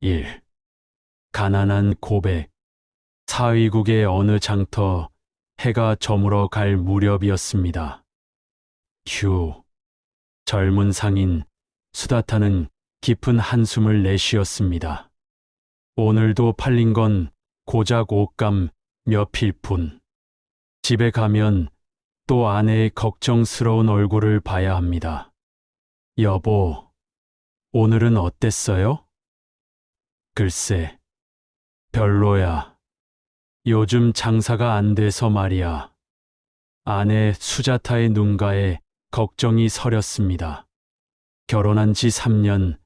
1. 가난한 고백. 사위국의 어느 장터 해가 저물어 갈 무렵이었습니다. 휴. 젊은 상인 수다타는 깊은 한숨을 내쉬었습니다. 오늘도 팔린 건 고작 옷감 몇 필뿐. 집에 가면 또 아내의 걱정스러운 얼굴을 봐야 합니다. 여보, 오늘은 어땠어요? 글쎄, 별로야. 요즘 장사가 안 돼서 말이야. 아내 수자타의 눈가에 걱정이 서렸습니다. 결혼한 지 3년,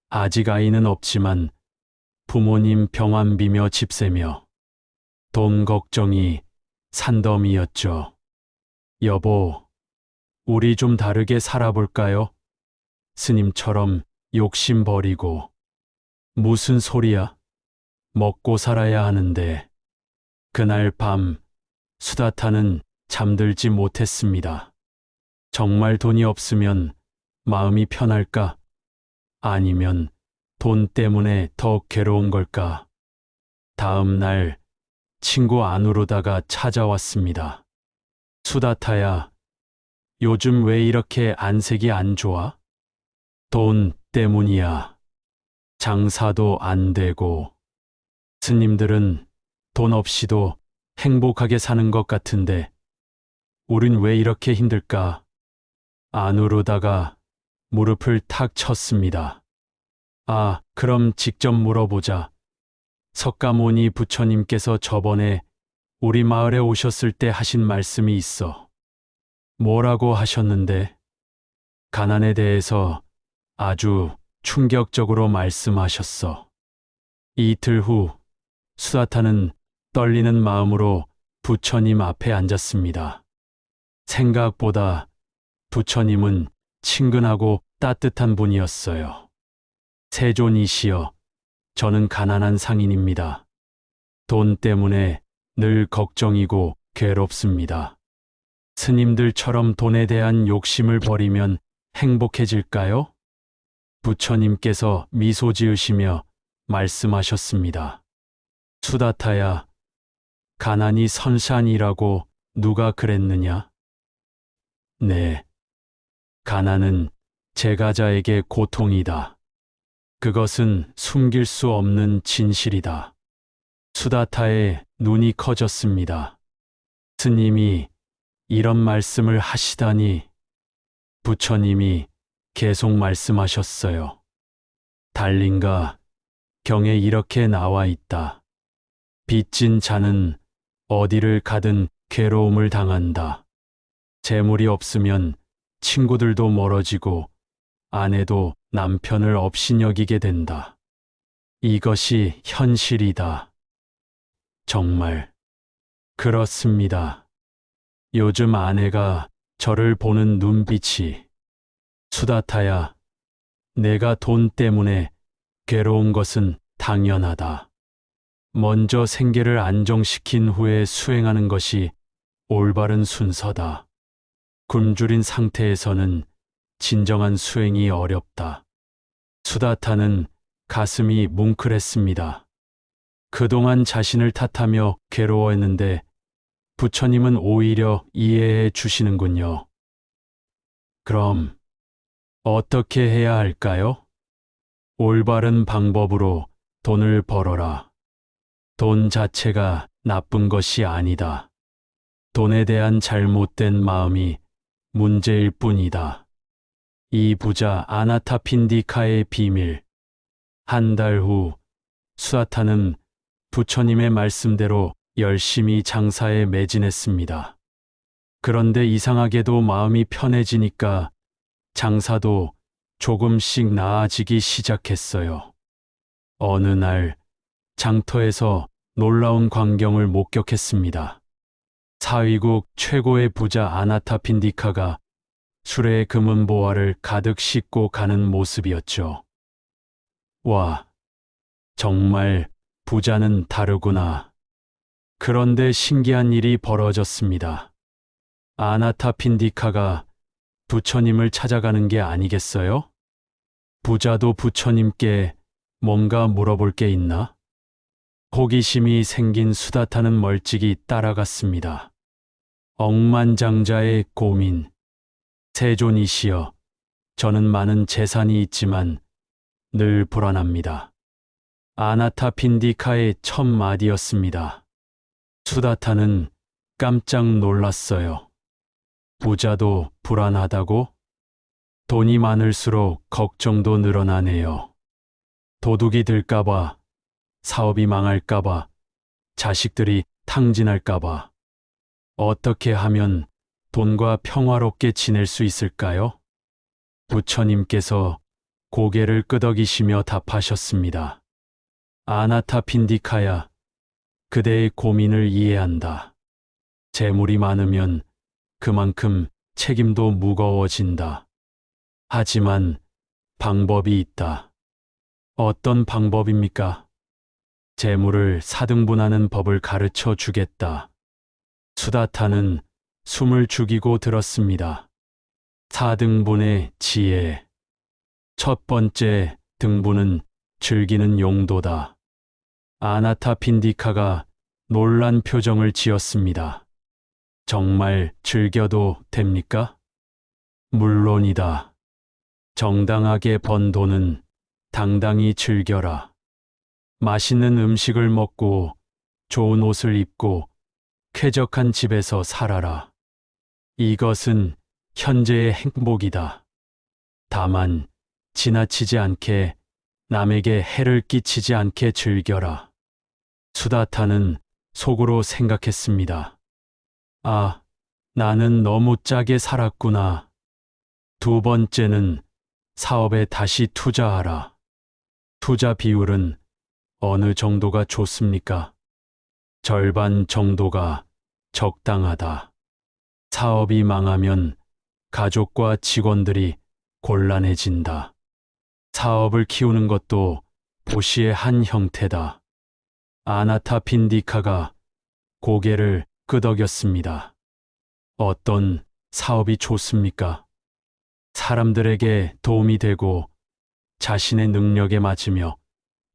아직 아이는 없지만 부모님 병환 비며 집세며 돈 걱정이 산더미였죠. 여보, 우리 좀 다르게 살아볼까요? 스님처럼 욕심 버리고. 무슨 소리야? 먹고 살아야 하는데. 그날 밤 수다타는 잠들지 못했습니다. 정말 돈이 없으면 마음이 편할까? 아니면 돈 때문에 더 괴로운 걸까? 다음 날 친구 안으로다가 찾아왔습니다. 수다타야, 요즘 왜 이렇게 안색이 안 좋아? 돈 때문이야. 장사도 안 되고. 스님들은 돈 없이도 행복하게 사는 것 같은데 우린 왜 이렇게 힘들까? 안으로다가 무릎을 탁 쳤습니다. 아, 그럼 직접 물어보자. 석가모니 부처님께서 저번에 우리 마을에 오셨을 때 하신 말씀이 있어. 뭐라고 하셨는데? 가난에 대해서 아주 충격적으로 말씀하셨어. 이틀 후 수다타는 떨리는 마음으로 부처님 앞에 앉았습니다. 생각보다 부처님은 친근하고 따뜻한 분이었어요. 세존이시여, 저는 가난한 상인입니다. 돈 때문에 늘 걱정이고 괴롭습니다. 스님들처럼 돈에 대한 욕심을 버리면 행복해질까요? 부처님께서 미소 지으시며 말씀하셨습니다. 수다타야, 가난이 선산이라고 누가 그랬느냐? 네. 가난은 제가자에게 고통이다. 그것은 숨길 수 없는 진실이다. 수다타의 눈이 커졌습니다. 스님이 이런 말씀을 하시다니. 부처님이 계속 말씀하셨어요. 달린가 경에 이렇게 나와 있다. 빚진 자는 어디를 가든 괴로움을 당한다. 재물이 없으면 친구들도 멀어지고 아내도 남편을 업신여기게 된다. 이것이 현실이다. 정말 그렇습니다. 요즘 아내가 저를 보는 눈빛이. 수다타야, 내가 돈 때문에 괴로운 것은 당연하다. 먼저 생계를 안정시킨 후에 수행하는 것이 올바른 순서다. 굶주린 상태에서는 진정한 수행이 어렵다. 수다타는 가슴이 뭉클했습니다. 그동안 자신을 탓하며 괴로워했는데 부처님은 오히려 이해해 주시는군요. 그럼 어떻게 해야 할까요? 올바른 방법으로 돈을 벌어라. 돈 자체가 나쁜 것이 아니다. 돈에 대한 잘못된 마음이 문제일 뿐이다. 이 부자 아나타핀디카의 비밀. 한 달 후 수다타는 부처님의 말씀대로 열심히 장사에 매진했습니다. 그런데 이상하게도 마음이 편해지니까 장사도 조금씩 나아지기 시작했어요. 어느 날 장터에서 놀라운 광경을 목격했습니다. 사위국 최고의 부자 아나타핀디카가 수레에 금은 보화를 가득 싣고 가는 모습이었죠. 와, 정말 부자는 다르구나. 그런데 신기한 일이 벌어졌습니다. 아나타핀디카가 부처님을 찾아가는 게 아니겠어요? 부자도 부처님께 뭔가 물어볼 게 있나? 호기심이 생긴 수다타는 멀찍이 따라갔습니다. 억만장자의 고민. 세존이시여, 저는 많은 재산이 있지만 늘 불안합니다. 아나타핀디카의 첫 마디였습니다. 수다타는 깜짝 놀랐어요. 부자도 불안하다고? 돈이 많을수록 걱정도 늘어나네요. 도둑이 들까봐, 사업이 망할까봐, 자식들이 탕진할까봐. 어떻게 하면 돈과 평화롭게 지낼 수 있을까요? 부처님께서 고개를 끄덕이시며 답하셨습니다. 아나타핀디카야, 그대의 고민을 이해한다. 재물이 많으면 그만큼 책임도 무거워진다. 하지만 방법이 있다. 어떤 방법입니까? 재물을 4등분하는 법을 가르쳐 주겠다. 수다타는 숨을 죽이고 들었습니다. 4등분의 지혜. 첫 번째 등분은 즐기는 용도다. 아나타핀디카가 놀란 표정을 지었습니다. 정말 즐겨도 됩니까? 물론이다. 정당하게 번 돈은 당당히 즐겨라. 맛있는 음식을 먹고 좋은 옷을 입고 쾌적한 집에서 살아라. 이것은 현재의 행복이다. 다만 지나치지 않게, 남에게 해를 끼치지 않게 즐겨라. 수다타는 속으로 생각했습니다. 아, 나는 너무 짜게 살았구나. 두 번째는 사업에 다시 투자하라. 투자 비율은 어느 정도가 좋습니까? 절반 정도가 적당하다. 사업이 망하면 가족과 직원들이 곤란해진다. 사업을 키우는 것도 보시의 한 형태다. 아나타핀디카가 고개를 끄덕였습니다. 어떤 사업이 좋습니까? 사람들에게 도움이 되고 자신의 능력에 맞으며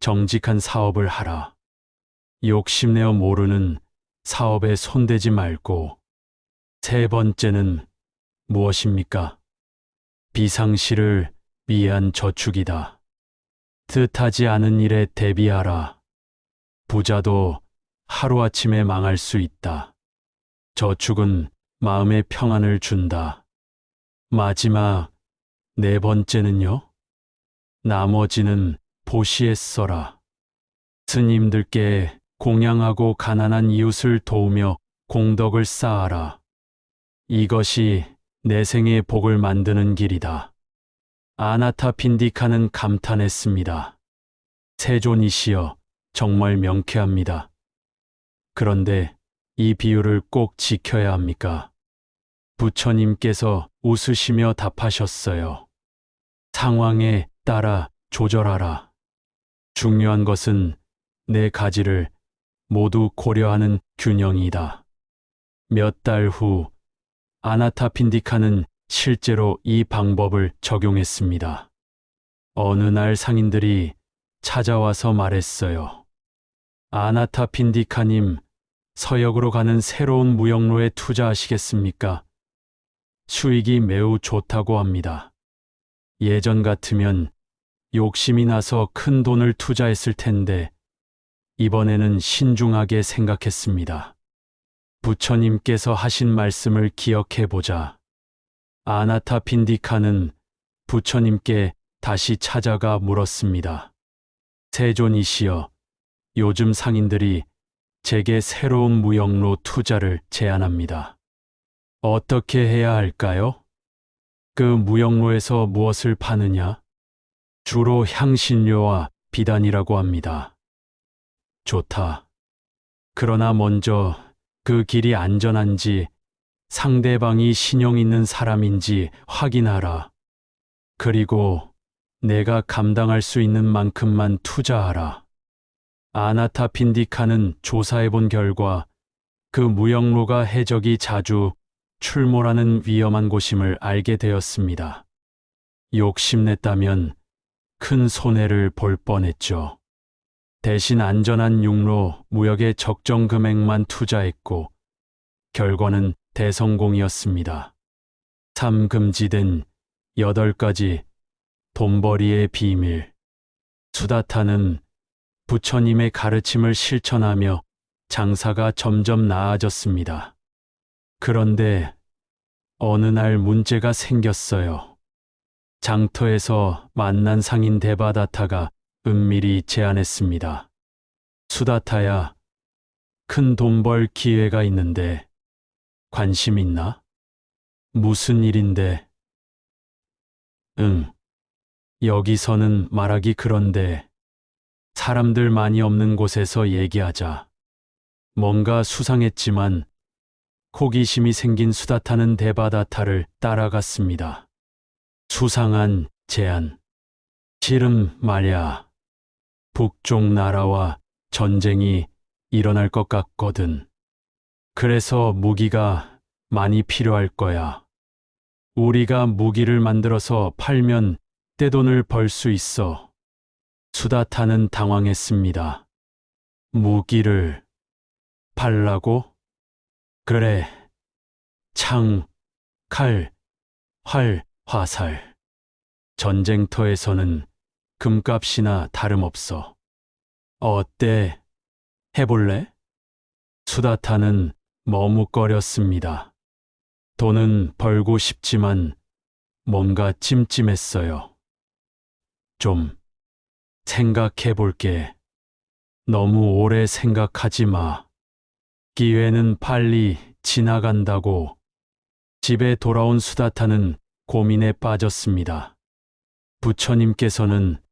정직한 사업을 하라. 욕심내어 모르는 사업에 손대지 말고. 세 번째는 무엇입니까? 비상시를 위한 저축이다. 뜻하지 않은 일에 대비하라. 부자도 하루아침에 망할 수 있다. 저축은 마음의 평안을 준다. 마지막 네 번째는요? 나머지는 보시에 써라. 스님들께 공양하고 가난한 이웃을 도우며 공덕을 쌓아라. 이것이 내 생의 복을 만드는 길이다. 아나타핀디카는 감탄했습니다. 세존이시여, 정말 명쾌합니다. 그런데 이 비유를 꼭 지켜야 합니까? 부처님께서 웃으시며 답하셨어요. 상황에 따라 조절하라. 중요한 것은 네 가지를 모두 고려하는 균형이다. 몇 달 후 아나타핀디카는 실제로 이 방법을 적용했습니다. 어느 날 상인들이 찾아와서 말했어요. 아나타핀디카님, 서역으로 가는 새로운 무역로에 투자하시겠습니까? 수익이 매우 좋다고 합니다. 예전 같으면 욕심이 나서 큰 돈을 투자했을 텐데 이번에는 신중하게 생각했습니다. 부처님께서 하신 말씀을 기억해 보자. 아나타핀디카는 부처님께 다시 찾아가 물었습니다. 세존이시여, 요즘 상인들이 제게 새로운 무역로 투자를 제안합니다. 어떻게 해야 할까요? 그 무역로에서 무엇을 파느냐? 주로 향신료와 비단이라고 합니다. 좋다. 그러나 먼저 그 길이 안전한지, 상대방이 신용 있는 사람인지 확인하라. 그리고 내가 감당할 수 있는 만큼만 투자하라. 아나타핀디카는 조사해 본 결과 그 무역로가 해적이 자주 출몰하는 위험한 곳임을 알게 되었습니다. 욕심냈다면 큰 손해를 볼 뻔했죠. 대신 안전한 육로 무역에 적정 금액만 투자했고 결과는 대성공이었습니다. 삼금지된 8가지 돈벌이의 비밀. 수다타는 부처님의 가르침을 실천하며 장사가 점점 나아졌습니다. 그런데 어느 날 문제가 생겼어요. 장터에서 만난 상인 데바다타가 은밀히 제안했습니다. 수다타야, 큰 돈 벌 기회가 있는데 관심 있나? 무슨 일인데? 응. 여기서는 말하기 그런데 사람들 많이 없는 곳에서 얘기하자. 뭔가 수상했지만 호기심이 생긴 수다타는 데바다타를 따라갔습니다. 수상한 제안. 실은 말야, 북쪽 나라와 전쟁이 일어날 것 같거든. 그래서 무기가 많이 필요할 거야. 우리가 무기를 만들어서 팔면 떼돈을 벌 수 있어. 수다타는 당황했습니다. 무기를 팔라고? 그래. 창, 칼, 활, 화살. 전쟁터에서는 금값이나 다름없어. 어때? 해볼래? 수다타는 머뭇거렸습니다. 돈은 벌고 싶지만 뭔가 찜찜했어요. 좀 생각해 볼게. 너무 오래 생각하지 마. 기회는 빨리 지나간다고. 집에 돌아온 수다타는 고민에 빠졌습니다. 부처님께서는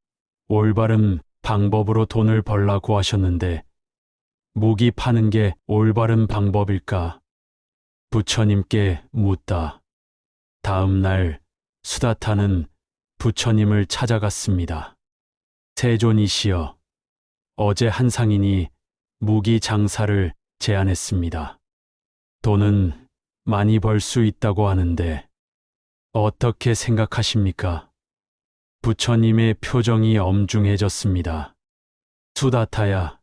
올바른 방법으로 돈을 벌라고 하셨는데 무기 파는 게 올바른 방법일까? 부처님께 묻다. 다음 날 수다타는 부처님을 찾아갔습니다. 세존이시여, 어제 한 상인이 무기 장사를 제안했습니다. 돈은 많이 벌 수 있다고 하는데 어떻게 생각하십니까? 부처님의 표정이 엄중해졌습니다. 수다타야,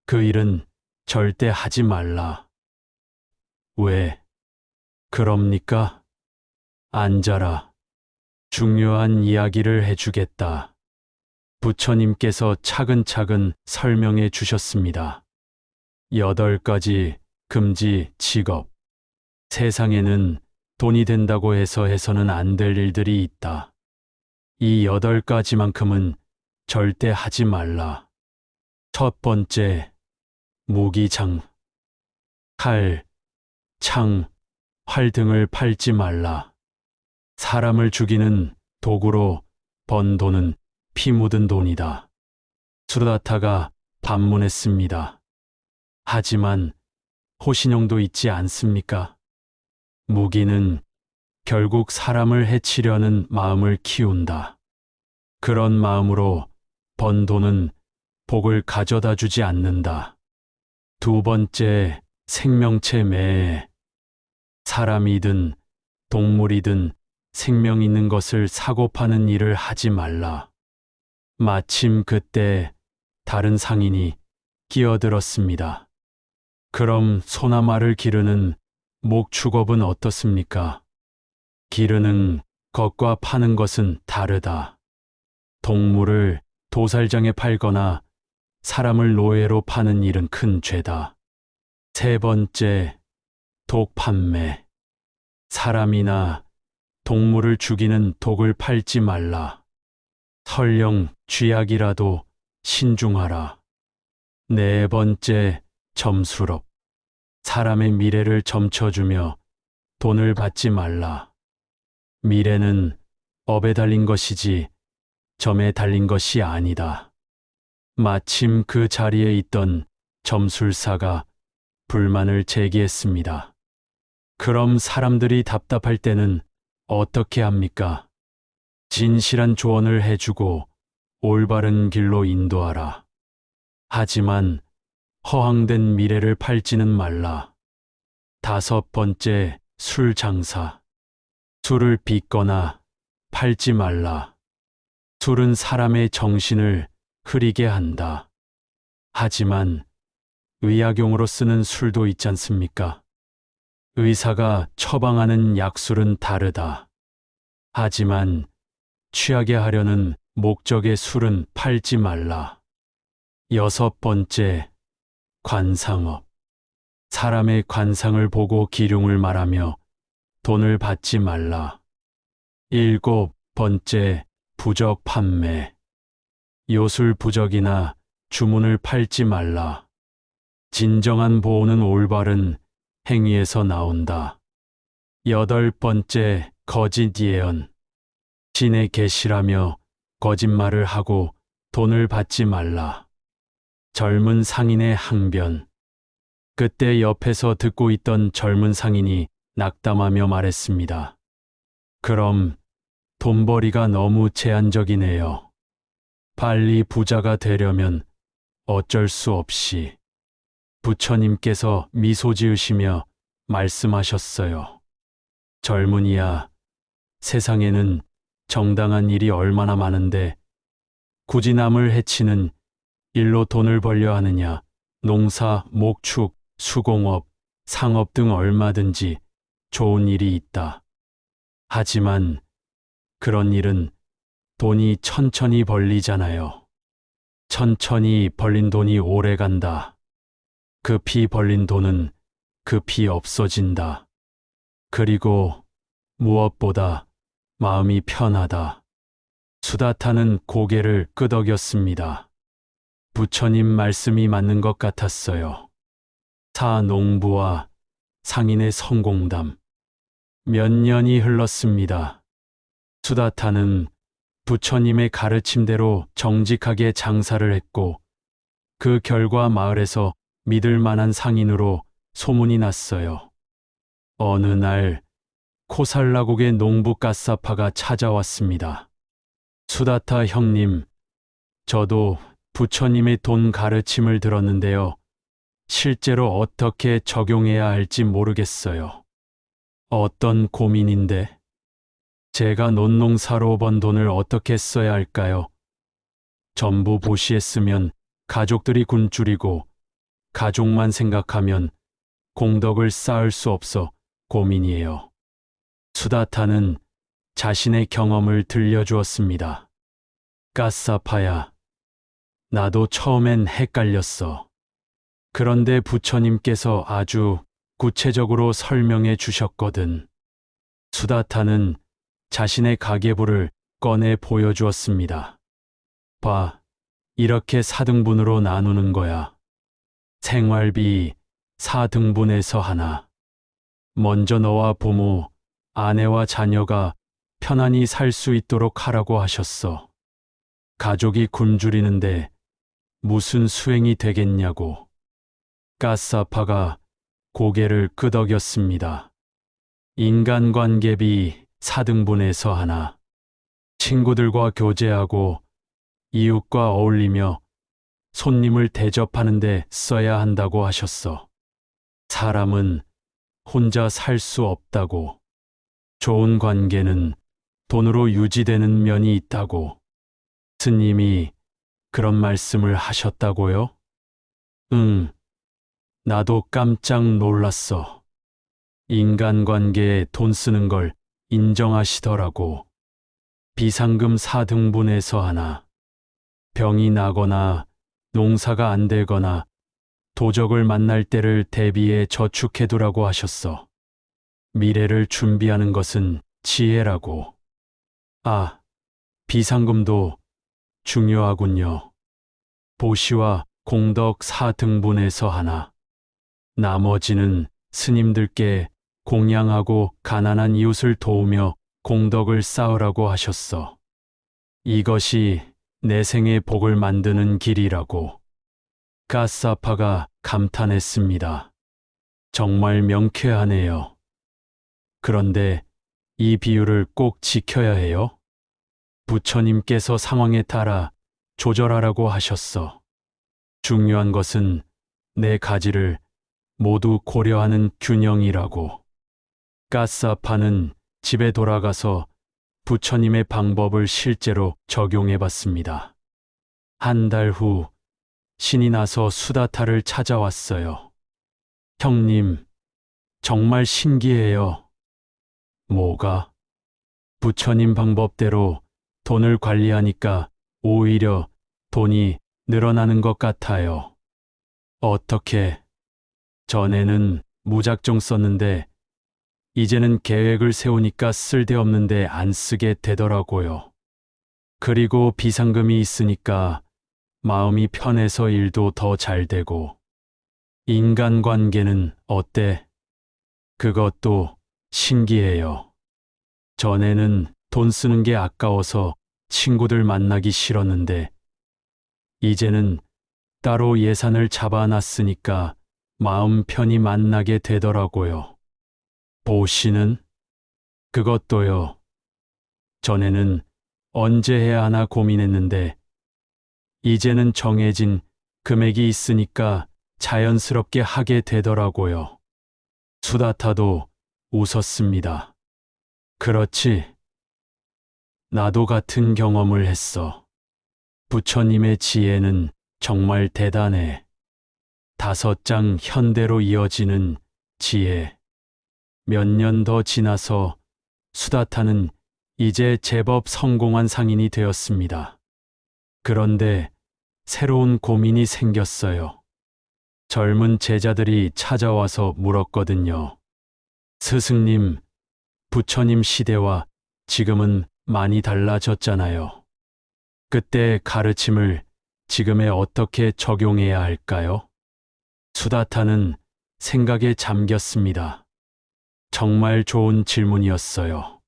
그 일은 절대 하지 말라. 왜? 그럽니까? 앉아라. 중요한 이야기를 해주겠다. 부처님께서 차근차근 설명해 주셨습니다. 8가지 금지 직업. 세상에는 돈이 된다고 해서는 안 될 일들이 있다. 이 8가지만큼은 절대 하지 말라. 첫 번째, 무기장. 칼, 창, 활 등을 팔지 말라. 사람을 죽이는 도구로 번 돈은 피 묻은 돈이다. 수다타가 반문했습니다. 하지만 호신용도 있지 않습니까? 무기는 결국 사람을 해치려는 마음을 키운다. 그런 마음으로 번 돈은 복을 가져다 주지 않는다. 두 번째, 생명체 매해. 사람이든 동물이든 생명 있는 것을 사고 파는 일을 하지 말라. 마침 그때 다른 상인이 끼어들었습니다. 그럼 소나 말을 기르는 목축업은 어떻습니까? 기르는 것과 파는 것은 다르다. 동물을 도살장에 팔거나 사람을 노예로 파는 일은 큰 죄다. 세 번째, 독 판매. 사람이나 동물을 죽이는 독을 팔지 말라. 설령 쥐약이라도 신중하라. 네 번째, 점수업. 사람의 미래를 점쳐주며 돈을 받지 말라. 미래는 업에 달린 것이지 점에 달린 것이 아니다. 마침 그 자리에 있던 점술사가 불만을 제기했습니다. 그럼 사람들이 답답할 때는 어떻게 합니까? 진실한 조언을 해주고 올바른 길로 인도하라. 하지만 허황된 미래를 팔지는 말라. 다섯 번째, 술 장사. 술을 빚거나 팔지 말라. 술은 사람의 정신을 흐리게 한다. 하지만 의약용으로 쓰는 술도 있지 않습니까? 의사가 처방하는 약술은 다르다. 하지만 취하게 하려는 목적의 술은 팔지 말라. 6번째, 관상업. 사람의 관상을 보고 기륭을 말하며 돈을 받지 말라. 7번째, 부적 판매. 요술 부적이나 주문을 팔지 말라. 진정한 보호는 올바른 행위에서 나온다. 8번째, 거짓 예언. 신의 계시라며 거짓말을 하고 돈을 받지 말라. 젊은 상인의 항변. 그때 옆에서 듣고 있던 젊은 상인이 낙담하며 말했습니다. 그럼 돈벌이가 너무 제한적이네요. 빨리 부자가 되려면 어쩔 수 없이. 부처님께서 미소 지으시며 말씀하셨어요. 젊은이야, 세상에는 정당한 일이 얼마나 많은데 굳이 남을 해치는 일로 돈을 벌려 하느냐. 농사, 목축, 수공업, 상업 등 얼마든지 좋은 일이 있다. 하지만 그런 일은 돈이 천천히 벌리잖아요. 천천히 벌린 돈이 오래 간다. 급히 벌린 돈은 급히 없어진다. 그리고 무엇보다 마음이 편하다. 수다타는 고개를 끄덕였습니다. 부처님 말씀이 맞는 것 같았어요. 사농부와 상인의 성공담. 몇 년이 흘렀습니다. 수다타는 부처님의 가르침대로 정직하게 장사를 했고 그 결과 마을에서 믿을 만한 상인으로 소문이 났어요. 어느 날 코살라국의 농부 까사파가 찾아왔습니다. 수다타 형님, 저도 부처님의 돈 가르침을 들었는데요. 실제로 어떻게 적용해야 할지 모르겠어요. 어떤 고민인데? 제가 논농사로 번 돈을 어떻게 써야 할까요? 전부 보시에 쓰면 가족들이 굶주리고 가족만 생각하면 공덕을 쌓을 수 없어 고민이에요. 수다타는 자신의 경험을 들려주었습니다. 까사파야, 나도 처음엔 헷갈렸어. 그런데 부처님께서 아주 구체적으로 설명해 주셨거든. 수다타는 자신의 가계부를 꺼내 보여주었습니다. 봐, 이렇게 4등분으로 나누는 거야. 생활비 4등분에서 하나. 먼저 너와 부모, 아내와 자녀가 편안히 살 수 있도록 하라고 하셨어. 가족이 굶주리는데 무슨 수행이 되겠냐고. 까사파가 고개를 끄덕였습니다. 인간관계비 4등분에서 하나. 친구들과 교제하고 이웃과 어울리며 손님을 대접하는 데 써야 한다고 하셨어. 사람은 혼자 살 수 없다고. 좋은 관계는 돈으로 유지되는 면이 있다고. 스님이 그런 말씀을 하셨다고요? 응, 나도 깜짝 놀랐어. 인간관계에 돈 쓰는 걸 인정하시더라고. 비상금 4등분에서 하나. 병이 나거나 농사가 안 되거나 도적을 만날 때를 대비해 저축해두라고 하셨어. 미래를 준비하는 것은 지혜라고. 아, 비상금도 중요하군요. 보시와 공덕 4등분에서 하나. 나머지는 스님들께 공양하고 가난한 이웃을 도우며 공덕을 쌓으라고 하셨어. 이것이 내 생의 복을 만드는 길이라고. 까사파가 감탄했습니다. 정말 명쾌하네요. 그런데 이 비유를 꼭 지켜야 해요? 부처님께서 상황에 따라 조절하라고 하셨어. 중요한 것은 네 가지를 모두 고려하는 균형이라고. 까사파는 집에 돌아가서 부처님의 방법을 실제로 적용해 봤습니다. 한 달 후 신이 나서 수다타를 찾아왔어요. 형님, 정말 신기해요. 뭐가? 부처님 방법대로 돈을 관리하니까 오히려 돈이 늘어나는 것 같아요. 어떻게? 전에는 무작정 썼는데 이제는 계획을 세우니까 쓸데없는데 안 쓰게 되더라고요. 그리고 비상금이 있으니까 마음이 편해서 일도 더 잘 되고. 인간관계는 어때? 그것도 신기해요. 전에는 돈 쓰는 게 아까워서 친구들 만나기 싫었는데 이제는 따로 예산을 잡아놨으니까 마음 편히 만나게 되더라고요. 보시는? 그것도요. 전에는 언제 해야 하나 고민했는데 이제는 정해진 금액이 있으니까 자연스럽게 하게 되더라고요. 수다타도 웃었습니다. 그렇지. 나도 같은 경험을 했어. 부처님의 지혜는 정말 대단해. 5장 현대로 이어지는 지혜. 몇 년 더 지나서 수다타는 이제 제법 성공한 상인이 되었습니다. 그런데 새로운 고민이 생겼어요. 젊은 제자들이 찾아와서 물었거든요. 스승님, 부처님 시대와 지금은 많이 달라졌잖아요. 그때 가르침을 지금에 어떻게 적용해야 할까요? 수다타는 생각에 잠겼습니다. 정말 좋은 질문이었어요.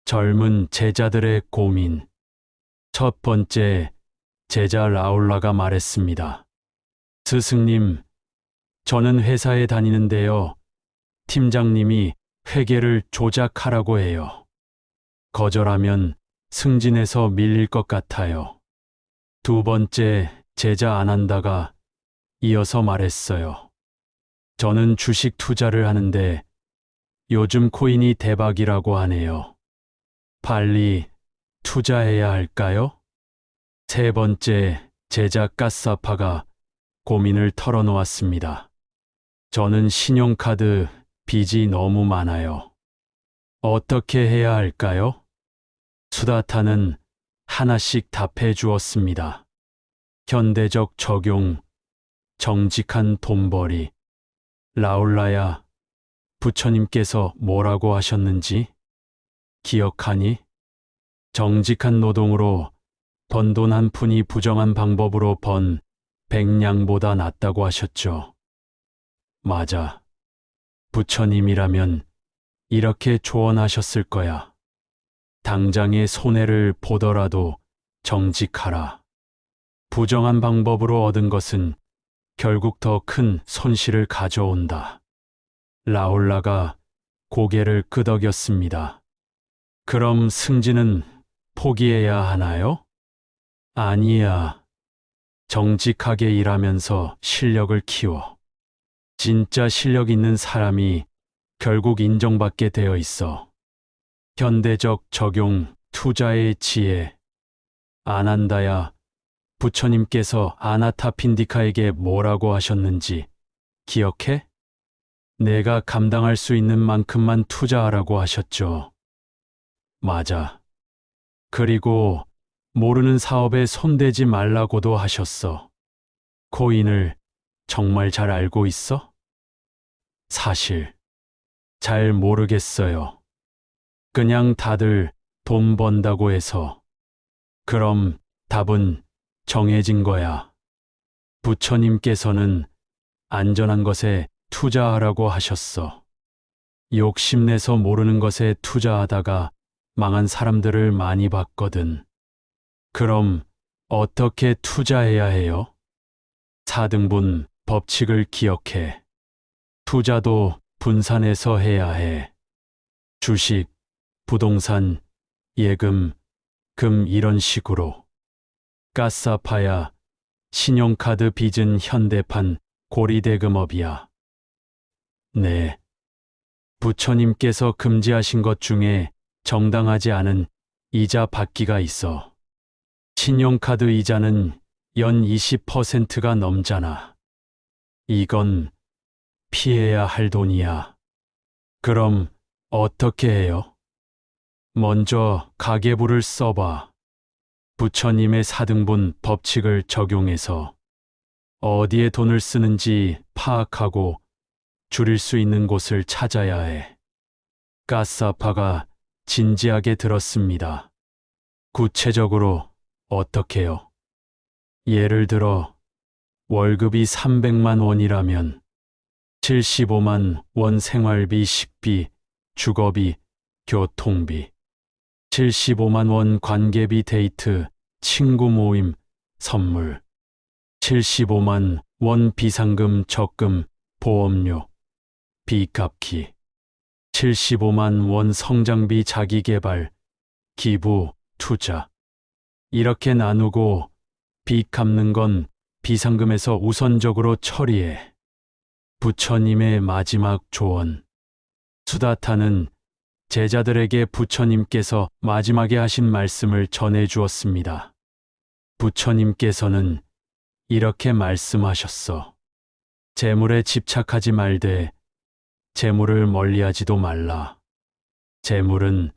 젊은 제자들의 고민. 첫 번째, 제자 라울라가 말했습니다. 스승님, 저는 회사에 다니는데요. 팀장님이 회계를 조작하라고 해요. 거절하면 승진해서 밀릴 것 같아요. 두 번째, 제자 아난다가 이어서 말했어요. 저는 주식 투자를 하는데 요즘 코인이 대박이라고 하네요. 빨리 투자해야 할까요? 세 번째, 제자 까사파가 고민을 털어놓았습니다. 저는 신용카드 빚이 너무 많아요. 어떻게 해야 할까요? 수다타는 하나씩 답해 주었습니다. 현대적 적용, 정직한 돈벌이. 라울라야, 부처님께서 뭐라고 하셨는지 기억하니? 정직한 노동으로 번 돈 한 푼이 부정한 방법으로 번 100냥보다 낫다고 하셨죠. 맞아. 부처님이라면 이렇게 조언하셨을 거야. 당장의 손해를 보더라도 정직하라. 부정한 방법으로 얻은 것은 결국 더 큰 손실을 가져온다. 라울라가 고개를 끄덕였습니다. 그럼 승진은 포기해야 하나요? 아니야. 정직하게 일하면서 실력을 키워. 진짜 실력 있는 사람이 결국 인정받게 되어 있어. 현대적 적용, 투자의 지혜. 아난다야, 부처님께서 아나타핀디카에게 뭐라고 하셨는지 기억해? 내가 감당할 수 있는 만큼만 투자하라고 하셨죠. 맞아. 그리고 모르는 사업에 손대지 말라고도 하셨어. 코인을 정말 잘 알고 있어? 사실 잘 모르겠어요. 그냥 다들 돈 번다고 해서. 그럼 답은 정해진 거야. 부처님께서는 안전한 것에 투자하라고 하셨어. 욕심내서 모르는 것에 투자하다가 망한 사람들을 많이 봤거든. 그럼 어떻게 투자해야 해요? 4등분 법칙을 기억해. 투자도 분산해서 해야 해. 주식, 부동산, 예금, 금 이런 식으로. 까사파야, 신용카드 빚은 현대판 고리대금업이야. 네. 부처님께서 금지하신 것 중에 정당하지 않은 이자 받기가 있어. 신용카드 이자는 연 20%가 넘잖아. 이건 피해야 할 돈이야. 그럼 어떻게 해요? 먼저 가계부를 써봐. 부처님의 4등분 법칙을 적용해서 어디에 돈을 쓰는지 파악하고 줄일 수 있는 곳을 찾아야 해. 가스아파가 진지하게 들었습니다. 구체적으로 어떻게요? 예를 들어 월급이 300만 원이라면 75만 원 생활비, 식비, 주거비, 교통비, 75만 원 관계비, 데이트, 친구 모임, 선물, 75만 원 비상금, 적금, 보험료, 빚갚기, 75만 원 성장비, 자기개발, 기부, 투자. 이렇게 나누고 빚 갚는 건 비상금에서 우선적으로 처리해. 부처님의 마지막 조언. 수다타는 제자들에게 부처님께서 마지막에 하신 말씀을 전해 주었습니다. 부처님께서는 이렇게 말씀하셨어. 재물에 집착하지 말되 재물을 멀리하지도 말라. 재물은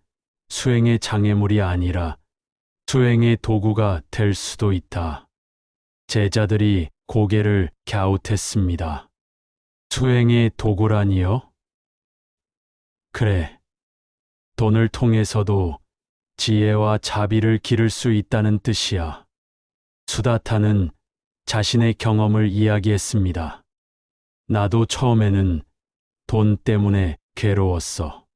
수행의 장애물이 아니라 수행의 도구가 될 수도 있다. 제자들이 고개를 갸웃했습니다. 수행의 도구라니요? 그래. 돈을 통해서도 지혜와 자비를 기를 수 있다는 뜻이야. 수다타는 자신의 경험을 이야기했습니다. 나도 처음에는 돈 때문에 괴로웠어.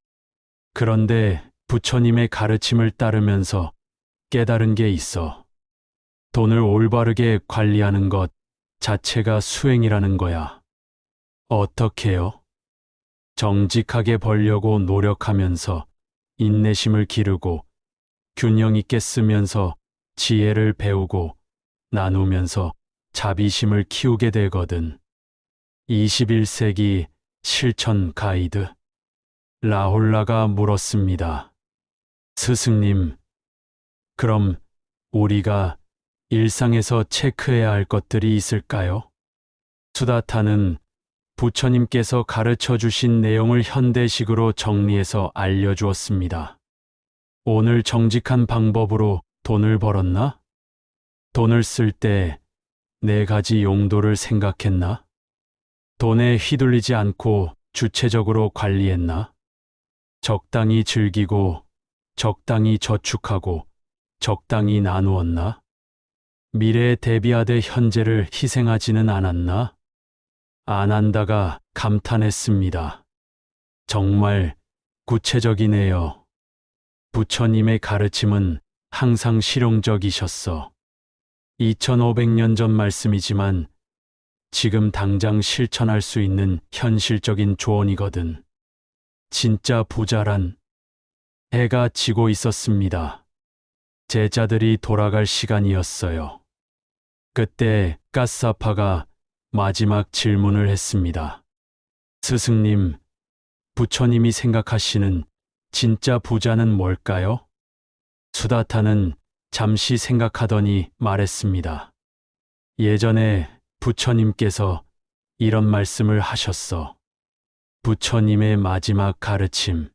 그런데 부처님의 가르침을 따르면서 깨달은 게 있어. 돈을 올바르게 관리하는 것 자체가 수행이라는 거야. 어떻게요? 정직하게 벌려고 노력하면서 인내심을 기르고 균형 있게 쓰면서 지혜를 배우고 나누면서 자비심을 키우게 되거든. 21세기 실천 가이드. 라홀라가 물었습니다. 스승님, 그럼 우리가 일상에서 체크해야 할 것들이 있을까요? 수다타는 부처님께서 가르쳐 주신 내용을 현대식으로 정리해서 알려주었습니다. 오늘 정직한 방법으로 돈을 벌었나? 돈을 쓸 때 4가지 용도를 생각했나? 돈에 휘둘리지 않고 주체적으로 관리했나? 적당히 즐기고, 적당히 저축하고, 적당히 나누었나? 미래에 대비하되 현재를 희생하지는 않았나? 안 한다가 감탄했습니다. 정말 구체적이네요. 부처님의 가르침은 항상 실용적이셨어. 2500년 전 말씀이지만 지금 당장 실천할 수 있는 현실적인 조언이거든. 진짜 부자란. 해가 지고 있었습니다. 제자들이 돌아갈 시간이었어요. 그때 가스아파가 마지막 질문을 했습니다. 스승님, 부처님이 생각하시는 진짜 부자는 뭘까요? 수다타는 잠시 생각하더니 말했습니다. 예전에 부처님께서 이런 말씀을 하셨어. 부처님의 마지막 가르침.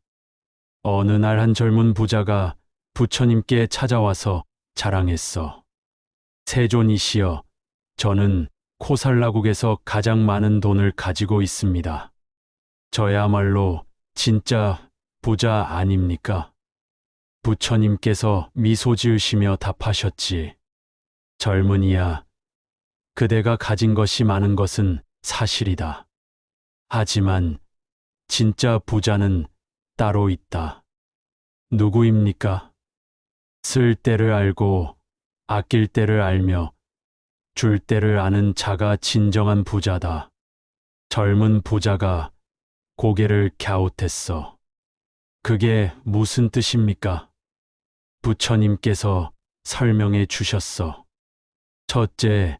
어느 날 한 젊은 부자가 부처님께 찾아와서 자랑했어. 세존이시여, 저는 코살라국에서 가장 많은 돈을 가지고 있습니다. 저야말로 진짜 부자 아닙니까? 부처님께서 미소 지으시며 답하셨지. 젊은이야, 그대가 가진 것이 많은 것은 사실이다. 하지만 진짜 부자는 따로 있다. 누구입니까? 쓸 때를 알고 아낄 때를 알며 줄 때를 아는 자가 진정한 부자다. 젊은 부자가 고개를 갸웃했어. 그게 무슨 뜻입니까? 부처님께서 설명해 주셨어. 첫째,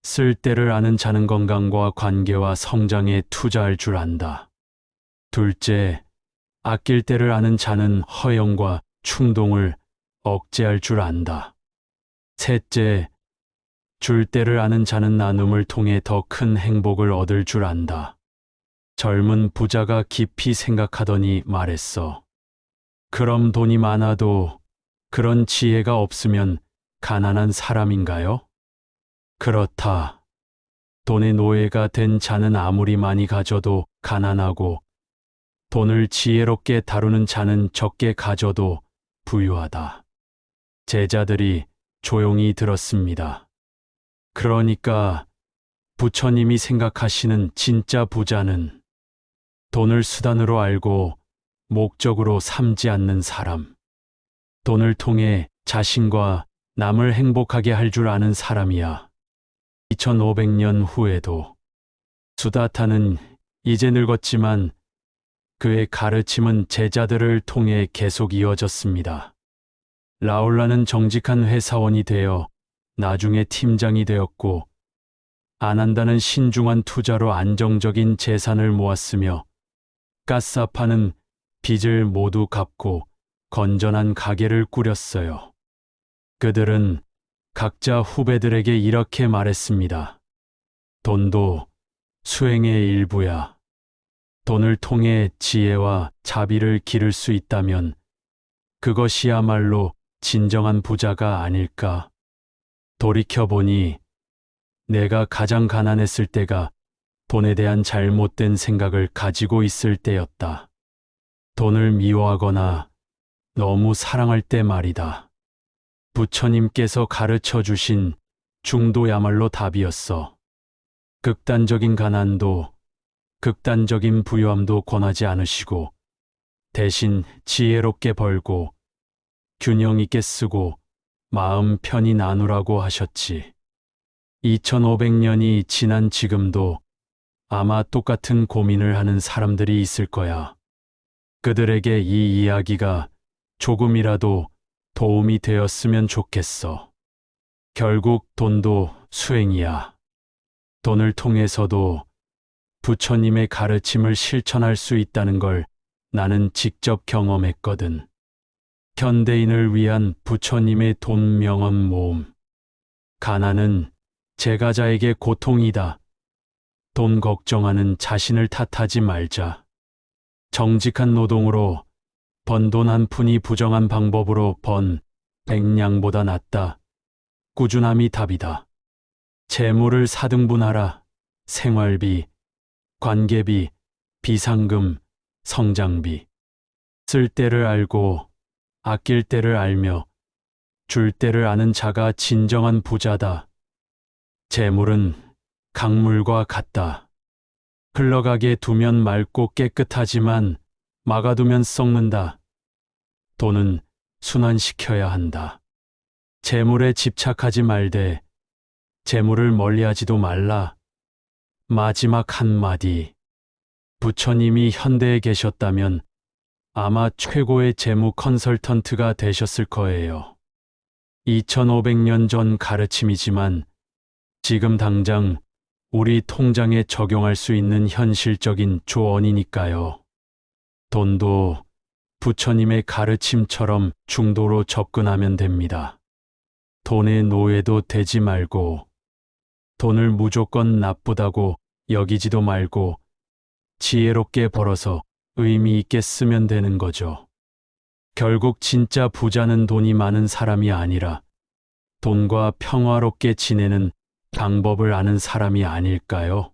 쓸 때를 아는 자는 건강과 관계와 성장에 투자할 줄 안다. 둘째, 아낄 때를 아는 자는 허영과 충동을 억제할 줄 안다. 셋째, 줄 때를 아는 자는 나눔을 통해 더 큰 행복을 얻을 줄 안다. 젊은 부자가 깊이 생각하더니 말했어. 그럼 돈이 많아도 그런 지혜가 없으면 가난한 사람인가요? 그렇다. 돈의 노예가 된 자는 아무리 많이 가져도 가난하고 돈을 지혜롭게 다루는 자는 적게 가져도 부유하다. 제자들이 조용히 들었습니다. 그러니까 부처님이 생각하시는 진짜 부자는 돈을 수단으로 알고 목적으로 삼지 않는 사람, 돈을 통해 자신과 남을 행복하게 할 줄 아는 사람이야. 2500년 후에도 수다타는 이제 늙었지만 그의 가르침은 제자들을 통해 계속 이어졌습니다. 라울라는 정직한 회사원이 되어 나중에 팀장이 되었고, 아난다는 신중한 투자로 안정적인 재산을 모았으며, 까사파는 빚을 모두 갚고 건전한 가게를 꾸렸어요. 그들은 각자 후배들에게 이렇게 말했습니다. 돈도 수행의 일부야. 돈을 통해 지혜와 자비를 기를 수 있다면 그것이야말로 진정한 부자가 아닐까. 돌이켜보니 내가 가장 가난했을 때가 돈에 대한 잘못된 생각을 가지고 있을 때였다. 돈을 미워하거나 너무 사랑할 때 말이다. 부처님께서 가르쳐 주신 중도야말로 답이었어. 극단적인 가난도 극단적인 부유함도 권하지 않으시고 대신 지혜롭게 벌고 균형 있게 쓰고 마음 편히 나누라고 하셨지. 2500년이 지난 지금도 아마 똑같은 고민을 하는 사람들이 있을 거야. 그들에게 이 이야기가 조금이라도 도움이 되었으면 좋겠어. 결국 돈도 수행이야. 돈을 통해서도 부처님의 가르침을 실천할 수 있다는 걸 나는 직접 경험했거든. 현대인을 위한 부처님의 돈 명언 모음. 가난은 제가자에게 고통이다. 돈 걱정하는 자신을 탓하지 말자. 정직한 노동으로 번 돈 한 푼이 부정한 방법으로 번 백냥보다 낫다. 꾸준함이 답이다. 재물을 4등분하라. 생활비, 관계비, 비상금, 성장비. 쓸 때를 알고 아낄 때를 알며 줄 때를 아는 자가 진정한 부자다. 재물은 강물과 같다. 흘러가게 두면 맑고 깨끗하지만 막아두면 썩는다. 돈은 순환시켜야 한다. 재물에 집착하지 말되 재물을 멀리하지도 말라. 마지막 한마디. 부처님이 현대에 계셨다면 아마 최고의 재무 컨설턴트가 되셨을 거예요. 2500년 전 가르침이지만 지금 당장 우리 통장에 적용할 수 있는 현실적인 조언이니까요. 돈도 부처님의 가르침처럼 중도로 접근하면 됩니다. 돈의 노예도 되지 말고 돈을 무조건 나쁘다고 여기지도 말고 지혜롭게 벌어서 의미 있게 쓰면 되는 거죠. 결국 진짜 부자는 돈이 많은 사람이 아니라 돈과 평화롭게 지내는 방법을 아는 사람이 아닐까요?